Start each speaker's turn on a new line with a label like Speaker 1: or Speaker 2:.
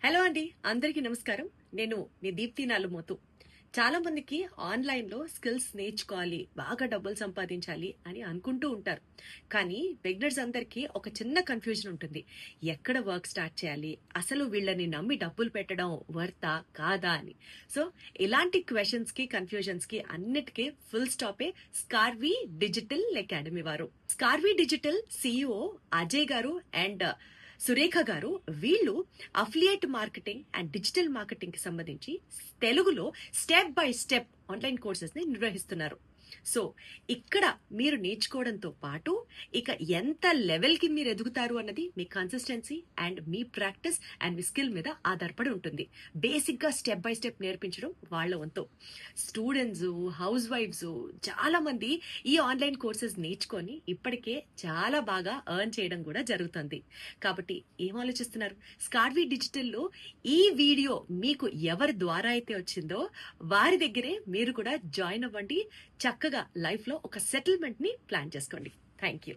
Speaker 1: Hello అండి, అందరికీ నమస్కారం. నేను మీ దీప్తి నాలుమోతు. చాలా మందికి ఆన్లైన్ లో స్కిల్స్ నేర్చుకోవాలి, బాగా డబ్బులు సంపాదించాలి అని అనుకుంటూ ఉంటారు. కానీ బిగినర్స్ అందరికీ ఒక చిన్న కన్ఫ్యూజన్ ఉంటుంది. ఎక్కడ వర్క్ స్టార్ట్ చేయాలి, అసలు వీళ్ళని నమ్మి డబ్బులు పెట్టడం వర్తా కాదా అని. సో ఇలాంటి క్వశ్చన్స్ కి, కన్ఫ్యూజన్స్ కి అన్నిటికీ ఫుల్ స్టాపే స్కార్వీ డిజిటల్ అకాడమీ వారు. స్కార్వీ డిజిటల్ సిఇఓ అజయ్ గారు అండ్ సురేఖ గారు, వీళ్ళు affiliate marketing and digital marketing కి సంబంధించి తెలుగులో step by step online courses ని నిర్వహిస్తున్నారు. సో ఇక్కడ మీరు నేర్చుకోవడంతో పాటు ఇక ఎంత లెవెల్ కి మీరు ఎదుగుతారు అన్నది మీ కన్సిస్టెన్సీ అండ్ మీ ప్రాక్టీస్ అండ్ మీ స్కిల్ మీద ఆధారపడి ఉంటుంది. బేసిక్ గా స్టెప్ బై స్టెప్ నేర్పించడం వాళ్ళ వంతు. స్టూడెంట్స్, హౌస్ వైఫ్స్ చాలా మంది ఈ ఆన్లైన్ కోర్సెస్ నేర్చుకొని ఇప్పటికే చాలా బాగా ఎర్న్ చేయడం కూడా జరుగుతుంది. కాబట్టి ఏం ఆలోచిస్తున్నారు? స్కార్వీ డిజిటల్లో ఈ వీడియో మీకు ఎవరి ద్వారా అయితే వచ్చిందో వారి దగ్గరే మీరు కూడా జాయిన్ అవ్వండి. చక్కగా లైఫ్ లో ఒక సెటిల్మెంట్ ని ప్లాన్ చేసుకోండి. Thank you.